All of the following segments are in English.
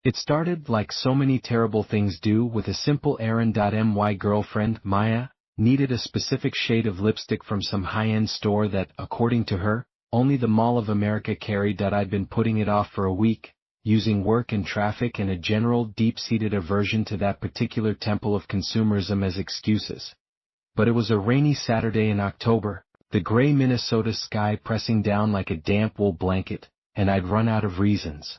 It started like so many terrible things do with a simple errand. My girlfriend, Maya, needed a specific shade of lipstick from some high-end store that, according to her, only the Mall of America carried. I'd been putting it off for a week, using work and traffic and a general deep-seated aversion to that particular temple of consumerism as excuses. But it was a rainy Saturday in October, the gray Minnesota sky pressing down like a damp wool blanket, and I'd run out of reasons.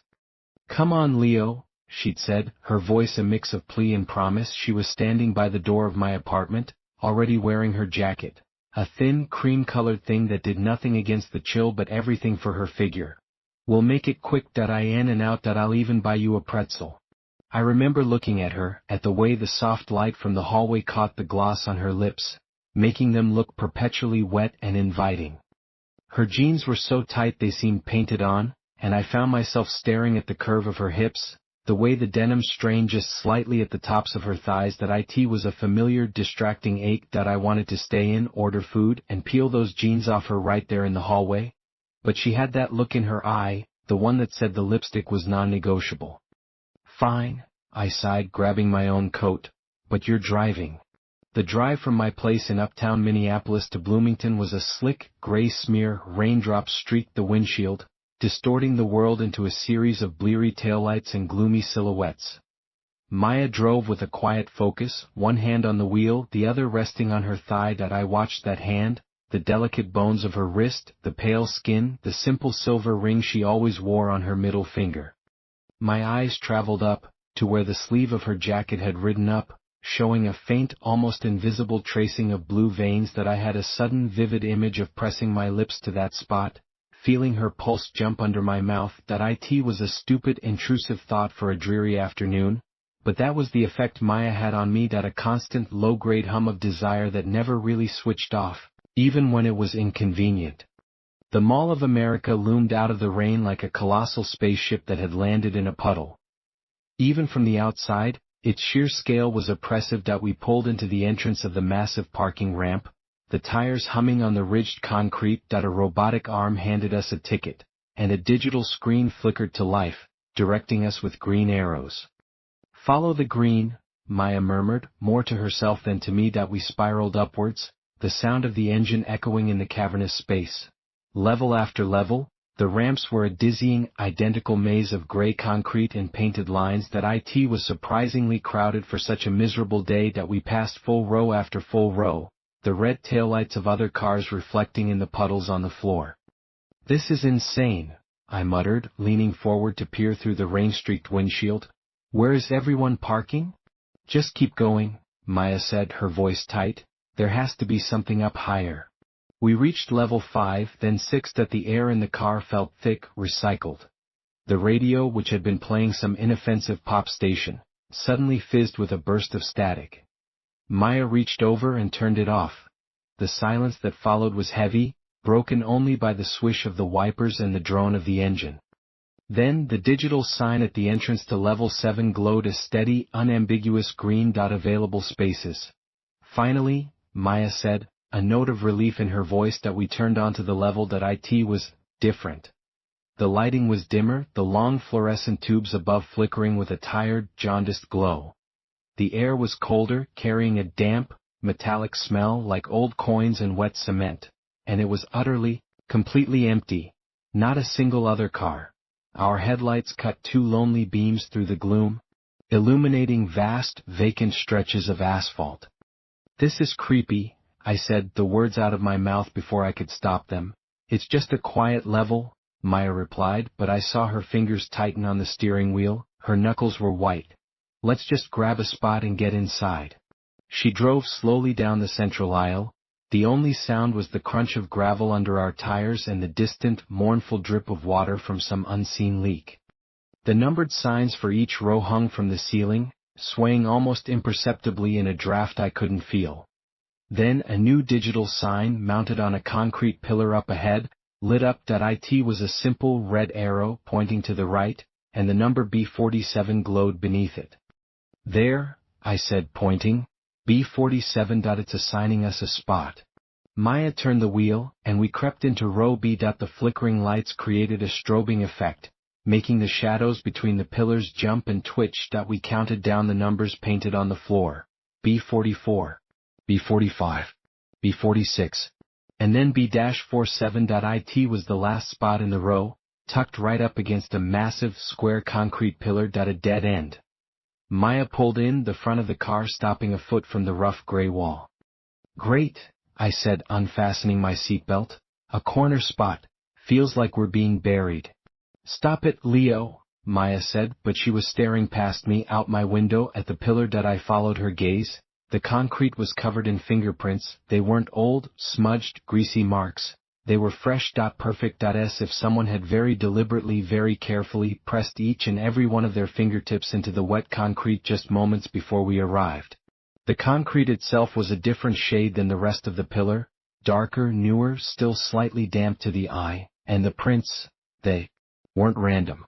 "Come on, Leo," she'd said, her voice a mix of plea and promise. She was standing by the door of my apartment, already wearing her jacket, a thin, cream-colored thing that did nothing against the chill but everything for her figure. "We'll make it quick. In and out. I'll even buy you a pretzel." I remember looking at her, at the way the soft light from the hallway caught the gloss on her lips, making them look perpetually wet and inviting. Her jeans were so tight they seemed painted on, and I found myself staring at the curve of her hips, the way the denim strained just slightly at the tops of her thighs. It was a familiar, distracting ache that I wanted to stay in, order food, and peel those jeans off her right there in the hallway. But she had that look in her eye, the one that said the lipstick was non-negotiable. "Fine," I sighed, grabbing my own coat, "but you're driving." The drive from my place in uptown Minneapolis to Bloomington was a slick, gray smear. Raindrops streaked the windshield, distorting the world into a series of bleary taillights and gloomy silhouettes. Maya drove with a quiet focus, one hand on the wheel, the other resting on her thigh. I watched that hand, the delicate bones of her wrist, the pale skin, the simple silver ring she always wore on her middle finger. My eyes traveled up, to where the sleeve of her jacket had ridden up, showing a faint, almost invisible tracing of blue veins. I had a sudden vivid image of pressing my lips to that spot, feeling her pulse jump under my mouth. It was a stupid, intrusive thought for a dreary afternoon, but that was the effect Maya had on me. A constant, low-grade hum of desire that never really switched off, even when it was inconvenient. The Mall of America loomed out of the rain like a colossal spaceship that had landed in a puddle. Even from the outside, its sheer scale was oppressive. We pulled into the entrance of the massive parking ramp, the tires humming on the ridged concrete. A robotic arm handed us a ticket, and a digital screen flickered to life, directing us with green arrows. "Follow the green," Maya murmured, more to herself than to me. We spiraled upwards, the sound of the engine echoing in the cavernous space. Level after level, the ramps were a dizzying, identical maze of gray concrete and painted lines. It was surprisingly crowded for such a miserable day. We passed full row after full row, the red taillights of other cars reflecting in the puddles on the floor. "This is insane," I muttered, leaning forward to peer through the rain-streaked windshield. "Where is everyone parking?" "Just keep going," Maya said, her voice tight. "There has to be something up higher." We reached level 5, then 6. The air in the car felt thick, recycled. The radio, which had been playing some inoffensive pop station, suddenly fizzed with a burst of static. Maya reached over and turned it off. The silence that followed was heavy, broken only by the swish of the wipers and the drone of the engine. Then the digital sign at the entrance to level 7 glowed a steady, unambiguous green. Available spaces. "Finally," Maya said, a note of relief in her voice. We turned onto the level. It was different. The lighting was dimmer, the long fluorescent tubes above flickering with a tired, jaundiced glow. The air was colder, carrying a damp, metallic smell like old coins and wet cement, and it was utterly, completely empty. Not a single other car. Our headlights cut 2 lonely beams through the gloom, illuminating vast, vacant stretches of asphalt. "This is creepy," I said, the words out of my mouth before I could stop them. "It's just a quiet level," Maya replied, but I saw her fingers tighten on the steering wheel. Her knuckles were white. "Let's just grab a spot and get inside." She drove slowly down the central aisle. The only sound was the crunch of gravel under our tires and the distant, mournful drip of water from some unseen leak. The numbered signs for each row hung from the ceiling, swaying almost imperceptibly in a draft I couldn't feel. Then a new digital sign mounted on a concrete pillar up ahead, lit up. It was a simple red arrow pointing to the right, and the number B47 glowed beneath it. "There," I said, pointing. "B47. It's assigning us a spot." Maya turned the wheel, and we crept into row B. The flickering lights created a strobing effect, making the shadows between the pillars jump and twitch. We counted down the numbers painted on the floor. B44, B45, B46, and then B-47. It was the last spot in the row, tucked right up against a massive, square concrete pillar. A dead end. Maya pulled in the front of the car, stopping a foot from the rough gray wall. Great, I said, unfastening my seatbelt. A corner spot. Feels like we're being buried. Stop it, Leo, Maya said, but she was staring past me out my window at the pillar. I followed her gaze. The concrete was covered in fingerprints. They weren't old, smudged, greasy marks. They were fresh. Perfect. As if someone had very deliberately, very carefully pressed each and every one of their fingertips into the wet concrete just moments before we arrived. The concrete itself was a different shade than the rest of the pillar, darker, newer, still slightly damp to the eye, and the prints, they weren't random.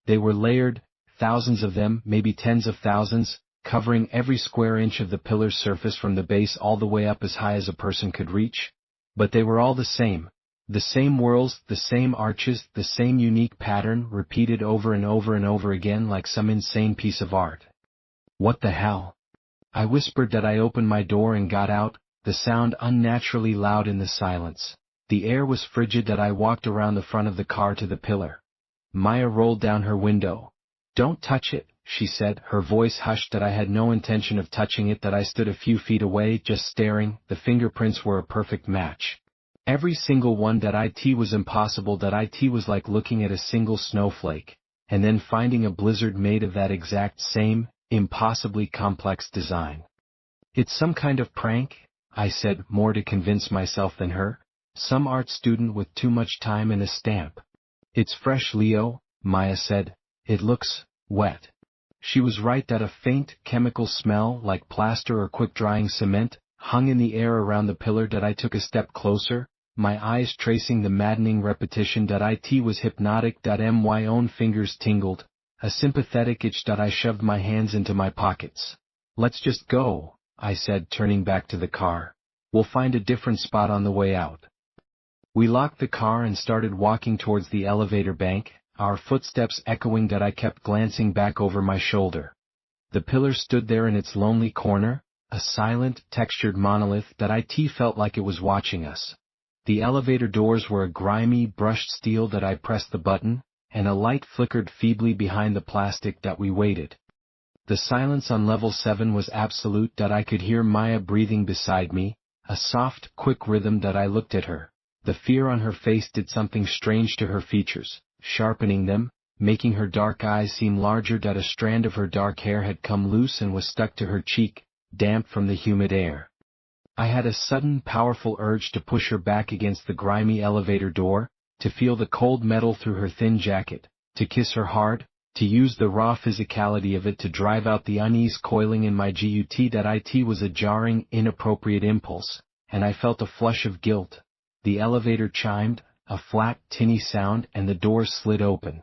They were layered, thousands of them, maybe tens of thousands, covering every square inch of the pillar's surface from the base all the way up as high as a person could reach. But they were all the same whorls, the same arches, the same unique pattern, repeated over and over and over again like some insane piece of art. What the hell? I whispered. I opened my door and got out, the sound unnaturally loud in the silence. The air was frigid. I walked around the front of the car to the pillar. Maya rolled down her window. Don't touch it, she said, her voice hushed. I had no intention of touching it. I stood a few feet away, just staring. The fingerprints were a perfect match. Every single one. It was impossible. It was like looking at a single snowflake, and then finding a blizzard made of that exact same, impossibly complex design. It's some kind of prank, I said, more to convince myself than her. Some art student with too much time and a stamp. It's fresh, Leo, Maya said. It looks wet. She was right. A faint, chemical smell, like plaster or quick-drying cement, hung in the air around the pillar. I took a step closer, my eyes tracing the maddening repetition. It was hypnotic. My own fingers tingled, a sympathetic itch. I shoved my hands into my pockets. Let's just go, I said, turning back to the car. We'll find a different spot on the way out. We locked the car and started walking towards the elevator bank, our footsteps echoing. I kept glancing back over my shoulder. The pillar stood there in its lonely corner, a silent, textured monolith. It felt like it was watching us. The elevator doors were a grimy, brushed steel. I pressed the button, and a light flickered feebly behind the plastic. We waited. The silence on level 7 was absolute. I could hear Maya breathing beside me, a soft, quick rhythm. I looked at her. The fear on her face did something strange to her features, sharpening them, making her dark eyes seem larger. A strand of her dark hair had come loose and was stuck to her cheek, damp from the humid air. I had a sudden, powerful urge to push her back against the grimy elevator door, to feel the cold metal through her thin jacket, to kiss her hard, to use the raw physicality of it to drive out the unease coiling in my gut. It was a jarring, inappropriate impulse, and I felt a flush of guilt. The elevator chimed, a flat, tinny sound, and the doors slid open.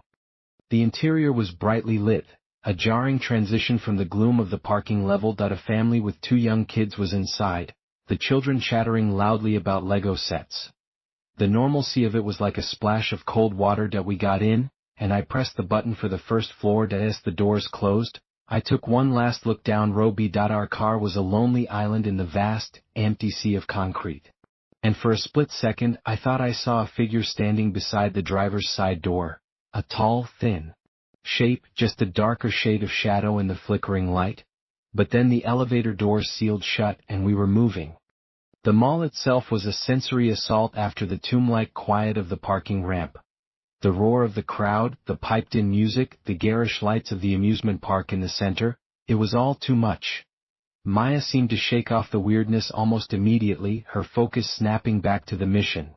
The interior was brightly lit, a jarring transition from the gloom of the parking level. A family with 2 young kids was inside, the children chattering loudly about Lego sets. The normalcy of it was like a splash of cold water. We got in, and I pressed the button for the first floor. As the doors closed, I took one last look down row B. Our car was a lonely island in the vast, empty sea of concrete. And for a split second I thought I saw a figure standing beside the driver's side door, a tall, thin shape, just a darker shade of shadow in the flickering light. But then the elevator doors sealed shut and we were moving. The mall itself was a sensory assault after the tomb-like quiet of the parking ramp. The roar of the crowd, the piped-in music, the garish lights of the amusement park in the center, it was all too much. Maya seemed to shake off the weirdness almost immediately, her focus snapping back to the mission.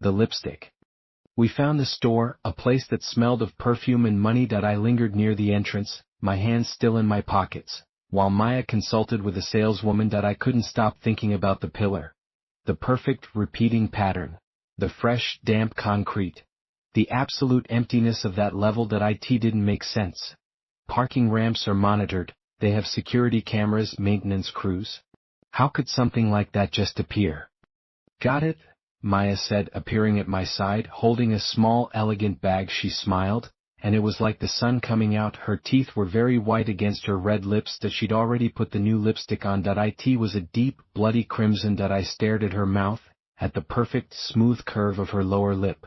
The lipstick. We found the store, a place that smelled of perfume and money. I lingered near the entrance, my hands still in my pockets, while Maya consulted with a saleswoman. I couldn't stop thinking about the pillar. The perfect, repeating pattern. The fresh, damp concrete. The absolute emptiness of that level. It didn't make sense. Parking ramps are monitored. They have security cameras, maintenance crews. How could something like that just appear? Got it? Maya said, appearing at my side, holding a small, elegant bag. She smiled, and it was like the sun coming out. Her teeth were very white against her red lips that she'd already put the new lipstick on. It was a deep, bloody crimson. I stared at her mouth, at the perfect, smooth curve of her lower lip.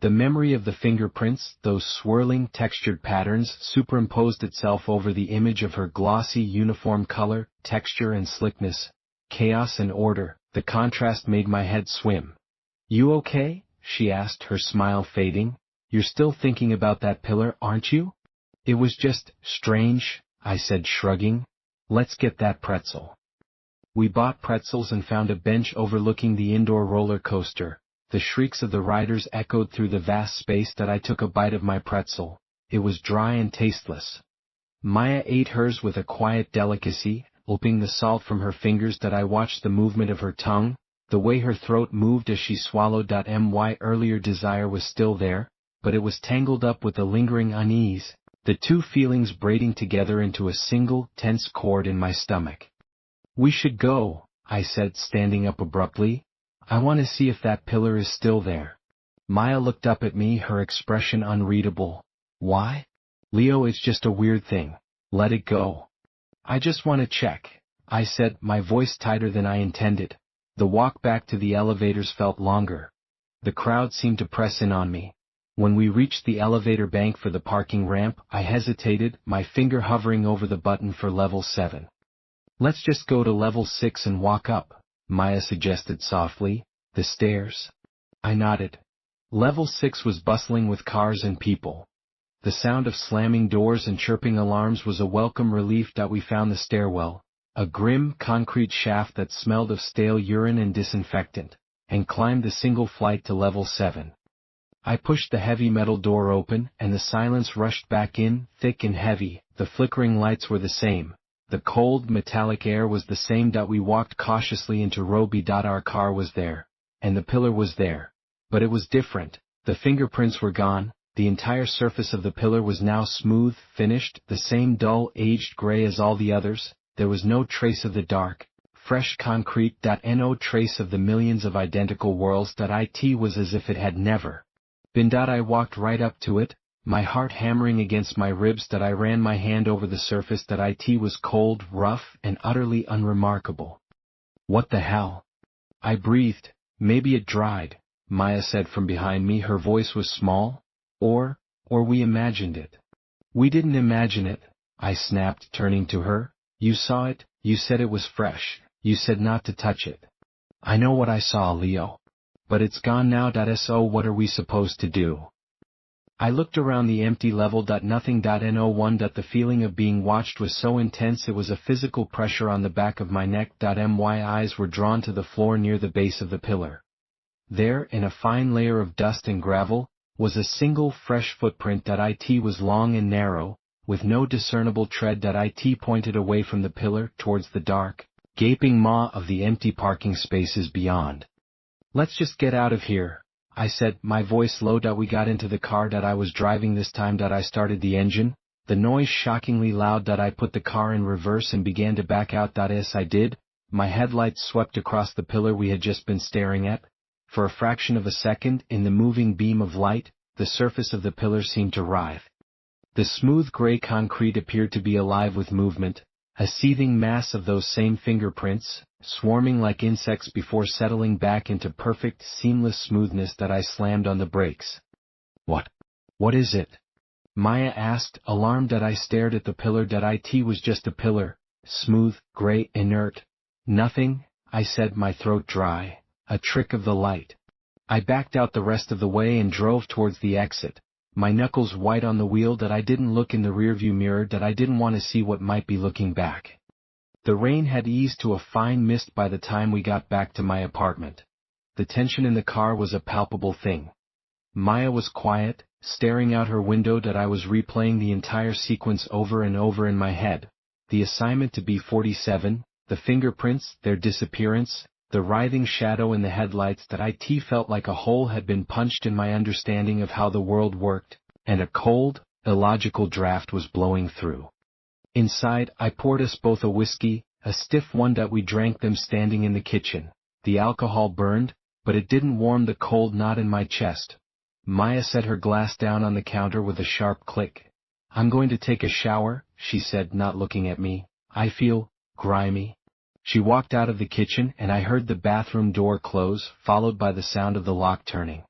The memory of the fingerprints, those swirling, textured patterns, superimposed itself over the image of her glossy, uniform color, texture and slickness. Chaos and order, the contrast made my head swim. "You okay?" she asked, her smile fading. "You're still thinking about that pillar, aren't you?" "It was just strange," I said, shrugging. "Let's get that pretzel." We bought pretzels and found a bench overlooking the indoor roller coaster. The shrieks of the riders echoed through the vast space. I took a bite of my pretzel. It was dry and tasteless. Maya ate hers with a quiet delicacy, wiping the salt from her fingers. I watched the movement of her tongue, the way her throat moved as she swallowed. My earlier desire was still there, but it was tangled up with a lingering unease, the two feelings braiding together into a single, tense cord in my stomach. "We should go," I said, standing up abruptly. "I want to see if that pillar is still there." Maya looked up at me, her expression unreadable. "Why?" "Leo, it's just a weird thing. Let it go." "I just want to check," I said, my voice tighter than I intended. The walk back to the elevators felt longer. The crowd seemed to press in on me. When we reached the elevator bank for the parking ramp, I hesitated, my finger hovering over the button for level 7. "Let's just go to level 6 and walk up," Maya suggested softly. "The stairs?" I nodded. Level 6 was bustling with cars and people. The sound of slamming doors and chirping alarms was a welcome relief. We found the stairwell, a grim, concrete shaft that smelled of stale urine and disinfectant, and climbed the single flight to level 7. I pushed the heavy metal door open, and the silence rushed back in, thick and heavy. The flickering lights were the same. The cold, metallic air was the same. We walked cautiously into row B. Our car was there, and the pillar was there. But it was different. The fingerprints were gone. The entire surface of the pillar was now smooth, finished, the same dull, aged gray as all the others. There was no trace of the dark, fresh concrete. No trace of the millions of identical whorls. It was as if it had never been. I walked right up to it, my heart hammering against my ribs. I ran my hand over the surface. It was cold, rough, and utterly unremarkable. "What the hell?" I breathed. "Maybe it dried," Maya said from behind me. Her voice was small. Or we imagined it." "We didn't imagine it," I snapped, turning to her. "You saw it, you said it was fresh, you said not to touch it." "I know what I saw, Leo. But it's gone now. So what are we supposed to do?" I looked around the empty level. Nothing. No one. The feeling of being watched was so intense it was a physical pressure on the back of my neck. My eyes were drawn to the floor near the base of the pillar. There, in a fine layer of dust and gravel, was a single fresh footprint. It was long and narrow, with no discernible tread. It pointed away from the pillar, towards the dark, gaping maw of the empty parking spaces beyond. "Let's just get out of here," I said, my voice low. We got into the car. I was driving this time. I started the engine, the noise shockingly loud. I put the car in reverse and began to back out. As I did, my headlights swept across the pillar we had just been staring at. For a fraction of a second, in the moving beam of light, the surface of the pillar seemed to writhe. The smooth gray concrete appeared to be alive with movement, a seething mass of those same fingerprints, swarming like insects before settling back into perfect, seamless smoothness. I slammed on the brakes. What is it?" Maya asked, alarmed. I stared at the pillar. It was just a pillar, smooth, gray, inert. "Nothing," I said, my throat dry. "A trick of the light." I backed out the rest of the way and drove towards the exit, my knuckles white on the wheel. I didn't look in the rearview mirror. I didn't want to see what might be looking back. The rain had eased to a fine mist by the time we got back to my apartment. The tension in the car was a palpable thing. Maya was quiet, staring out her window. I was replaying the entire sequence over and over in my head. The assignment to B-47, the fingerprints, their disappearance, the writhing shadow in the headlights. It felt like a hole had been punched in my understanding of how the world worked, and a cold, illogical draft was blowing through. Inside, I poured us both a whiskey, a stiff one. We drank them standing in the kitchen. The alcohol burned, but it didn't warm the cold knot in my chest. Maya set her glass down on the counter with a sharp click. I'm going to take a shower, she said, not looking at me. I feel grimy. She walked out of the kitchen and I heard the bathroom door close, followed by the sound of the lock turning.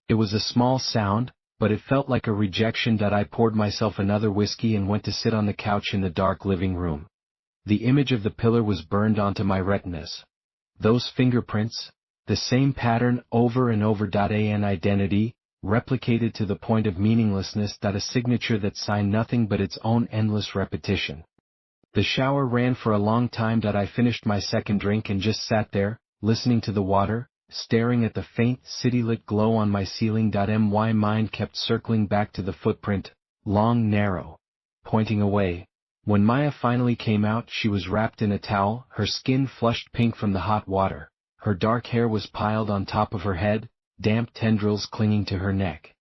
It was a small sound, but it felt like a rejection that I poured myself another whiskey and went to sit on the couch in the dark living room. The image of the pillar was burned onto my retinas. Those fingerprints, the same pattern over and over. An identity, replicated to the point of meaninglessness, that a signature that signed nothing but its own endless repetition. The shower ran for a long time. I finished my second drink and just sat there, listening to the water, staring at the faint, city-lit glow on my ceiling. My mind kept circling back to the footprint, long, narrow, pointing away. When Maya finally came out, she was wrapped in a towel, her skin flushed pink from the hot water. Her dark hair was piled on top of her head, damp tendrils clinging to her neck.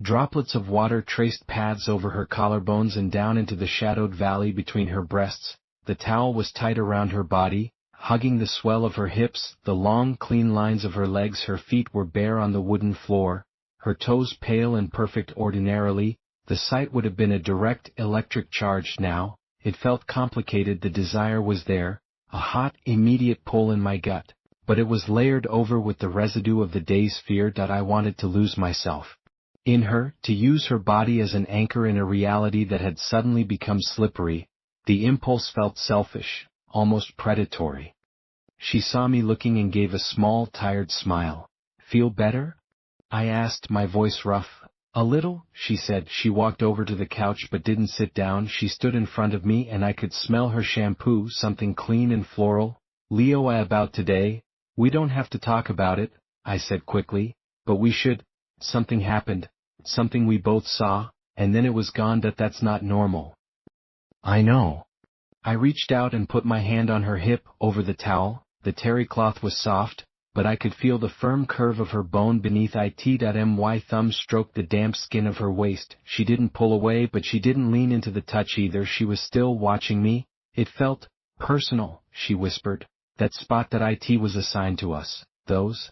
Droplets of water traced paths over her collarbones and down into the shadowed valley between her breasts. The towel was tight around her body, hugging the swell of her hips, the long, clean lines of her legs. Her feet were bare on the wooden floor, her toes pale and perfect. Ordinarily, the sight would have been a direct electric charge. Now, it felt complicated. The desire was there, a hot, immediate pull in my gut, but it was layered over with the residue of the day's fear. I wanted to lose myself in her, to use her body as an anchor in a reality that had suddenly become slippery. The impulse felt selfish, almost predatory. She saw me looking and gave a small, tired smile. Feel better? I asked, my voice rough. A little, she said. She walked over to the couch but didn't sit down. She stood in front of me and I could smell her shampoo, something clean and floral. Leo, about today? We don't have to talk about it, I said quickly, but we should. Something happened, something we both saw, and then it was gone. That's not normal. I know. I reached out and put my hand on her hip, over the towel. The terry cloth was soft, but I could feel the firm curve of her bone beneath it. My thumb stroked the damp skin of her waist. She didn't pull away, but she didn't lean into the touch either. She was still watching me. It felt personal, she whispered. That spot that it was assigned to us, those